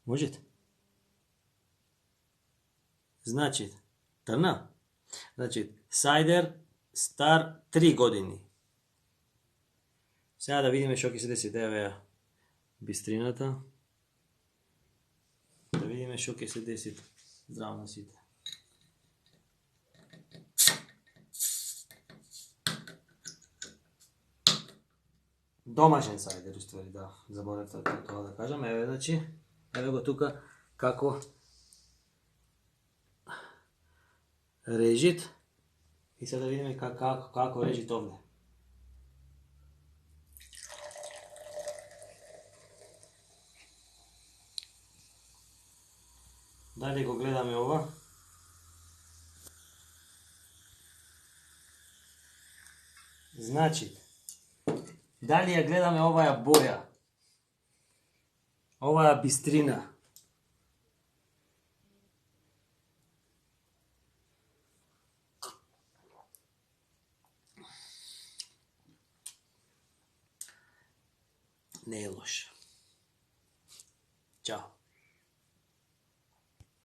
Možete? Znači, trna. Znači, sajder star 3 godini. Сега да видим що ќе се деси. Ева ја бистрината. Да видим што ќе се деси. Здраво на сите. Домашен сайдер, уствари, да. Заборев тоа да кажам. Еве, значи, еве го тука како режит. И сега да видиме како режит овде. Дали го гледаме ова? Значи, дали ја гледаме оваа боја? Оваа бистрина? Не е лоша. Ćao.